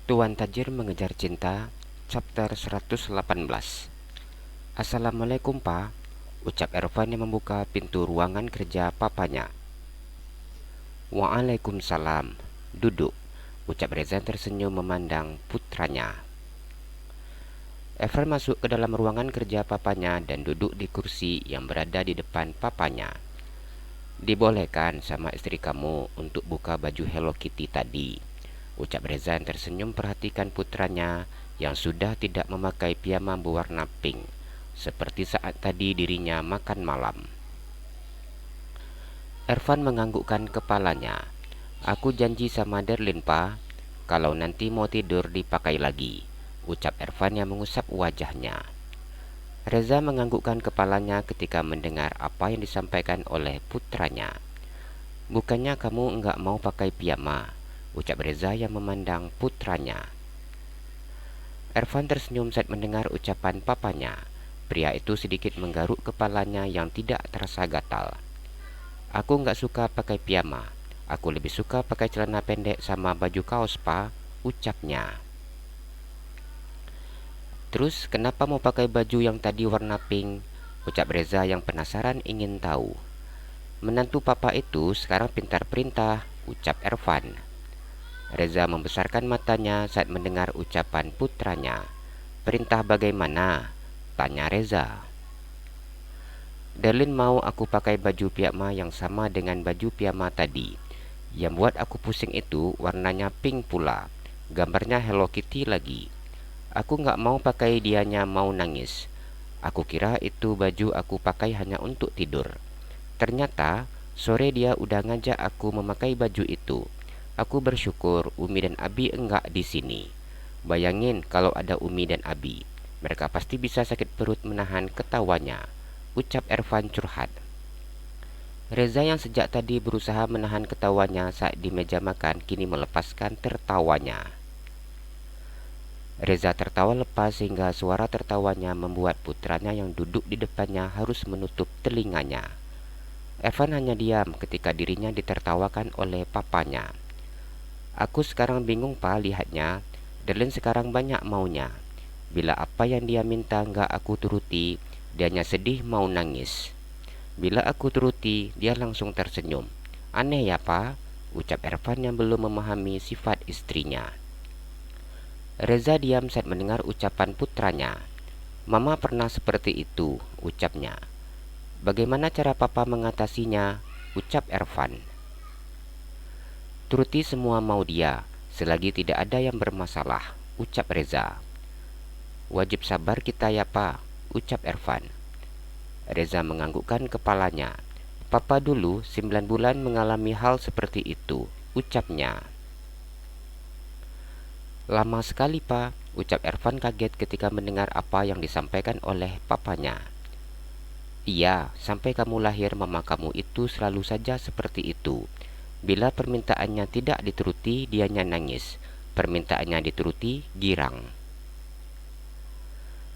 Tuan Tajir Mengejar Cinta, Chapter 118. Assalamualaikum, Pak, ucap Ervan yang membuka pintu ruangan kerja papanya. Waalaikumsalam. Duduk, ucap Reza tersenyum memandang putranya. Ervan masuk ke dalam ruangan kerja papanya dan duduk di kursi yang berada di depan papanya. Dibolehkan sama istri kamu untuk buka baju Hello Kitty tadi, ucap Reza yang tersenyum perhatikan putranya yang sudah tidak memakai piyama berwarna pink, seperti saat tadi dirinya makan malam. Ervan menganggukkan kepalanya. Aku janji sama Derlin, Pa, kalau nanti mau tidur dipakai lagi, ucap Ervan yang mengusap wajahnya. Reza menganggukkan kepalanya ketika mendengar apa yang disampaikan oleh putranya. Bukannya kamu enggak mau pakai piyama, ucap Reza yang memandang putranya. Ervan tersenyum saat mendengar ucapan papanya. Pria itu sedikit menggaruk kepalanya yang tidak terasa gatal. Aku enggak suka pakai piyama. Aku lebih suka pakai celana pendek sama baju kaos, Pa, ucapnya. Terus kenapa mau pakai baju yang tadi warna pink? Ucap Reza yang penasaran ingin tahu. Menantu papa itu sekarang pintar perintah, ucap Ervan. Reza membesarkan matanya saat mendengar ucapan putranya. Perintah bagaimana? Tanya Reza. Derlin mau aku pakai baju piyama yang sama dengan baju piyama tadi. Yang buat aku pusing itu warnanya pink pula. Gambarnya Hello Kitty lagi. Aku nggak mau pakai, dianya mau nangis. Aku kira itu baju aku pakai hanya untuk tidur. Ternyata sore dia udah ngajak aku memakai baju itu. Aku bersyukur Umi dan Abi enggak di sini. Bayangin kalau ada Umi dan Abi. Mereka pasti bisa sakit perut menahan ketawanya, ucap Ervan curhat. Reza yang sejak tadi berusaha menahan ketawanya saat di meja makan kini melepaskan tertawanya. Reza tertawa lepas sehingga suara tertawanya membuat putranya yang duduk di depannya harus menutup telinganya. Ervan hanya diam ketika dirinya ditertawakan oleh papanya. Aku sekarang bingung, Pa, lihatnya. Derlin sekarang banyak maunya. Bila apa yang dia minta nggak aku turuti, dianya sedih mau nangis. Bila aku turuti, dia langsung tersenyum. Aneh ya, Pa, ucap Ervan yang belum memahami sifat istrinya. Reza diam saat mendengar ucapan putranya. Mama pernah seperti itu, ucapnya. Bagaimana cara papa mengatasinya, ucap Ervan. Turuti semua mau dia, selagi tidak ada yang bermasalah, ucap Reza. Wajib sabar kita ya, Pa, ucap Ervan. Reza menganggukkan kepalanya. Papa dulu 9 bulan mengalami hal seperti itu, ucapnya. Lama sekali, Pa, ucap Ervan kaget ketika mendengar apa yang disampaikan oleh papanya. Iya, sampai kamu lahir mama kamu itu selalu saja seperti itu. Bila permintaannya tidak dituruti, dianya nangis. Permintaannya dituruti, girang.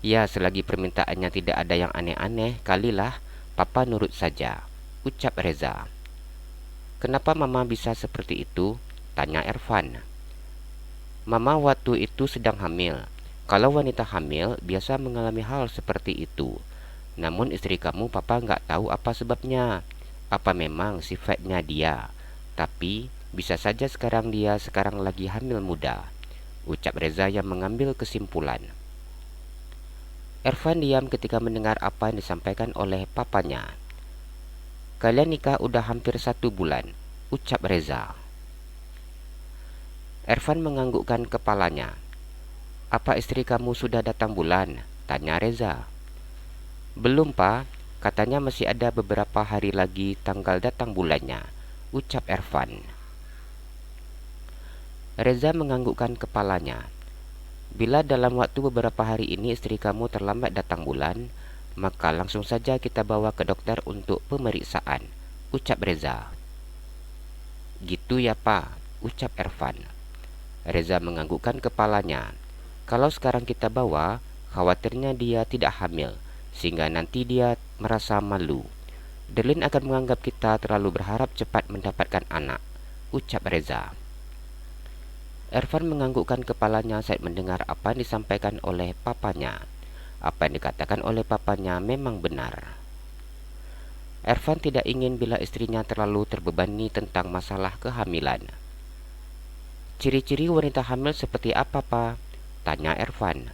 Ya, selagi permintaannya tidak ada yang aneh-aneh, kalilah papa nurut saja, ucap Reza. Kenapa mama bisa seperti itu? Tanya Ervan. Mama waktu itu sedang hamil. Kalau wanita hamil biasa mengalami hal seperti itu. Namun istri kamu papa nggak tahu apa sebabnya. Apa memang sifatnya dia. Tapi bisa saja sekarang dia sekarang lagi hamil muda, ucap Reza yang mengambil kesimpulan. Ervan diam ketika mendengar apa yang disampaikan oleh papanya. Kalian nikah udah hampir 1 bulan, ucap Reza. Ervan menganggukkan kepalanya. Apa istri kamu sudah datang bulan? Tanya Reza. Belum, Pa, katanya masih ada beberapa hari lagi tanggal datang bulannya, ucap Ervan. Reza menganggukkan kepalanya. Bila dalam waktu beberapa hari ini istri kamu terlambat datang bulan, maka langsung saja kita bawa ke dokter untuk pemeriksaan, ucap Reza. Gitu ya, Pa, ucap Ervan. Reza menganggukkan kepalanya. Kalau sekarang kita bawa, khawatirnya dia tidak hamil, sehingga nanti dia merasa malu. Derlin akan menganggap kita terlalu berharap cepat mendapatkan anak, ucap Reza. Ervan menganggukkan kepalanya saat mendengar apa yang disampaikan oleh papanya. Apa yang dikatakan oleh papanya memang benar. Ervan tidak ingin bila istrinya terlalu terbebani tentang masalah kehamilan. Ciri-ciri wanita hamil seperti apa, Pak? Tanya Ervan.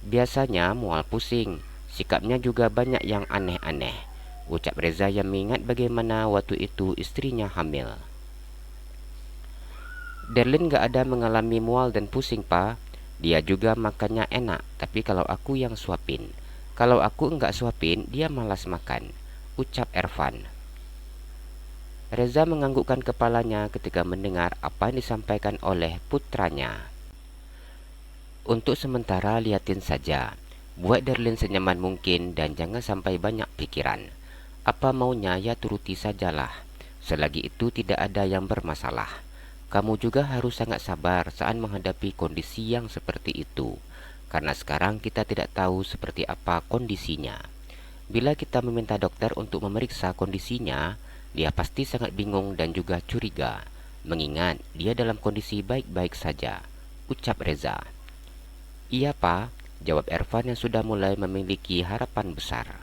Biasanya mual pusing, sikapnya juga banyak yang aneh-aneh, ucap Reza yang mengingat bagaimana waktu itu istrinya hamil. Darlin gak ada mengalami mual dan pusing, Pak. Dia juga makannya enak, tapi kalau aku yang suapin. Kalau aku enggak suapin, dia malas makan, ucap Ervan. Reza menganggukkan kepalanya ketika mendengar apa yang disampaikan oleh putranya. Untuk sementara liatin saja. Buat Darlin senyaman mungkin dan jangan sampai banyak pikiran. Apa maunya ya turuti sajalah. Selagi itu tidak ada yang bermasalah. Kamu juga harus sangat sabar saat menghadapi kondisi yang seperti itu. Karena sekarang kita tidak tahu seperti apa kondisinya. Bila kita meminta dokter untuk memeriksa kondisinya, dia pasti sangat bingung dan juga curiga. Mengingat dia dalam kondisi baik-baik saja, ucap Reza. Iya, Pak, jawab Ervan yang sudah mulai memiliki harapan besar.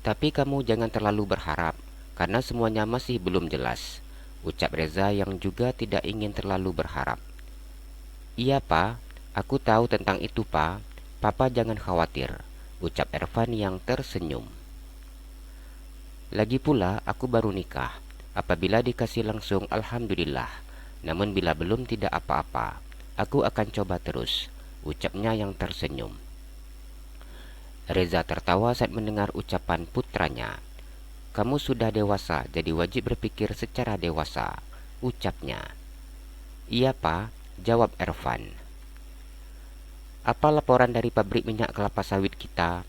Tapi kamu jangan terlalu berharap, karena semuanya masih belum jelas, ucap Reza yang juga tidak ingin terlalu berharap. Iya, Pak, aku tahu tentang itu, Pak. Papa jangan khawatir, ucap Ervan yang tersenyum. Lagi pula, aku baru nikah. Apabila dikasih langsung, alhamdulillah. Namun bila belum, tidak apa-apa. Aku akan coba terus, ucapnya yang tersenyum. Reza tertawa saat mendengar ucapan putranya. Kamu sudah dewasa, jadi wajib berpikir secara dewasa, ucapnya. Iya, Pak, jawab Ervan. Apa laporan dari pabrik minyak kelapa sawit kita?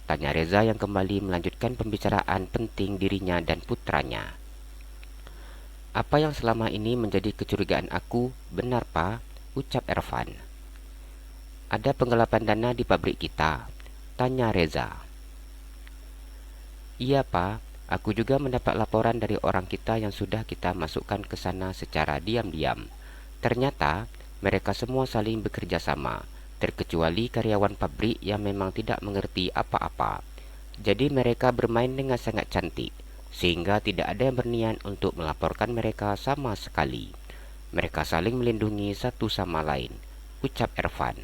Tanya Reza yang kembali melanjutkan pembicaraan penting dirinya dan putranya. Apa yang selama ini menjadi kecurigaan aku, benar, Pak, ucap Ervan. Ada penggelapan dana di pabrik kita, tanya Reza. Iya, Pak, aku juga mendapat laporan dari orang kita yang sudah kita masukkan ke sana secara diam-diam. Ternyata mereka semua saling bekerja sama, terkecuali karyawan pabrik yang memang tidak mengerti apa-apa. Jadi mereka bermain dengan sangat cantik, sehingga tidak ada yang berniat untuk melaporkan mereka sama sekali. Mereka saling melindungi satu sama lain, ucap Ervan.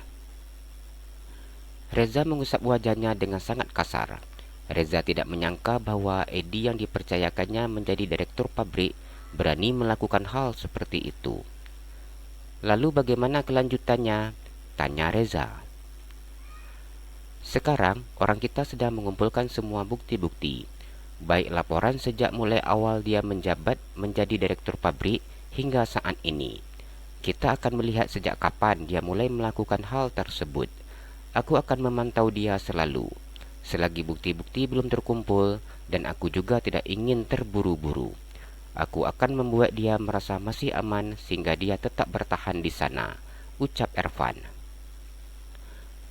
Reza mengusap wajahnya dengan sangat kasar. Reza tidak menyangka bahwa Edi yang dipercayakannya menjadi direktur pabrik berani melakukan hal seperti itu. Lalu bagaimana kelanjutannya? Tanya Reza. Sekarang orang kita sedang mengumpulkan semua bukti-bukti, baik laporan sejak mulai awal dia menjabat menjadi direktur pabrik hingga saat ini. Kita akan melihat sejak kapan dia mulai melakukan hal tersebut. Aku akan memantau dia selalu. Selagi bukti-bukti belum terkumpul, dan aku juga tidak ingin terburu-buru. Aku akan membuat dia merasa masih aman sehingga dia tetap bertahan di sana, ucap Ervan.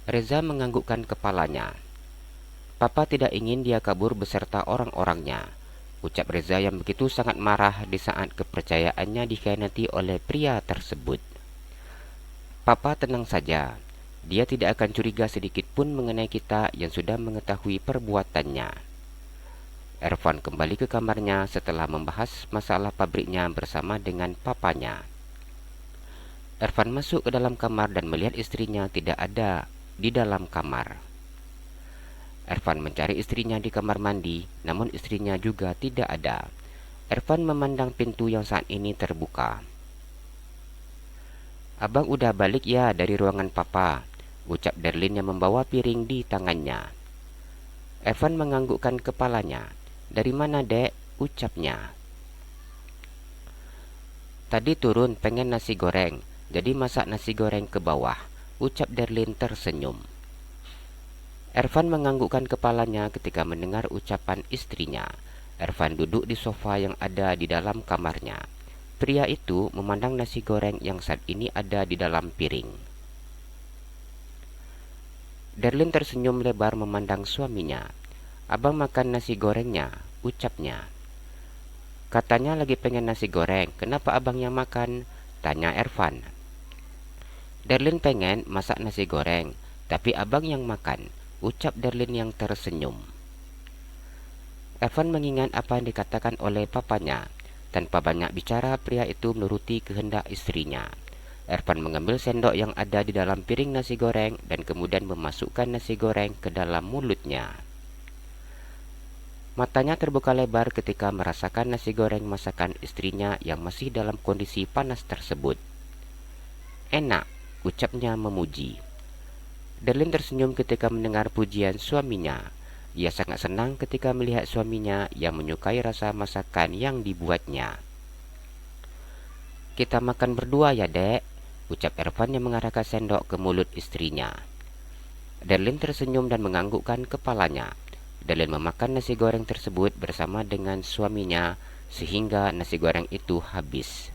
Reza menganggukkan kepalanya. Papa tidak ingin dia kabur beserta orang-orangnya, ucap Reza yang begitu sangat marah di saat kepercayaannya dikhianati oleh pria tersebut. Papa tenang saja, dia tidak akan curiga sedikit pun mengenai kita yang sudah mengetahui perbuatannya. Ervan kembali ke kamarnya setelah membahas masalah pabriknya bersama dengan papanya. Ervan masuk ke dalam kamar dan melihat istrinya tidak ada di dalam kamar. Ervan mencari istrinya di kamar mandi, namun istrinya juga tidak ada. Ervan memandang pintu yang saat ini terbuka. Abang udah balik ya dari ruangan papa, ucap Darlin yang membawa piring di tangannya. Ervan menganggukkan kepalanya. Dari mana, Dek? Ucapnya. Tadi turun pengen nasi goreng, jadi masak nasi goreng ke bawah, ucap Darlin tersenyum. Ervan menganggukkan kepalanya ketika mendengar ucapan istrinya. Ervan duduk di sofa yang ada di dalam kamarnya. Pria itu memandang nasi goreng yang saat ini ada di dalam piring. Darlin tersenyum lebar memandang suaminya. Abang makan nasi gorengnya, ucapnya. Katanya lagi pengen nasi goreng, kenapa abang yang makan? tanya Ervan. Darlin pengen masak nasi goreng, tapi abang yang makan, ucap Darlin yang tersenyum. Ervan mengingat apa yang dikatakan oleh papanya. Tanpa banyak bicara, pria itu menuruti kehendak istrinya. Ervan mengambil sendok yang ada di dalam piring nasi goreng dan kemudian memasukkan nasi goreng ke dalam mulutnya. Matanya terbuka lebar ketika merasakan nasi goreng masakan istrinya yang masih dalam kondisi panas tersebut. Enak, ucapnya memuji. Darlin tersenyum ketika mendengar pujian suaminya. Ia sangat senang ketika melihat suaminya yang menyukai rasa masakan yang dibuatnya. Kita makan berdua ya, Dek, ucap Ervan yang mengarahkan sendok ke mulut istrinya. Darlin tersenyum dan menganggukkan kepalanya. Darlin memakan nasi goreng tersebut bersama dengan suaminya sehingga nasi goreng itu habis.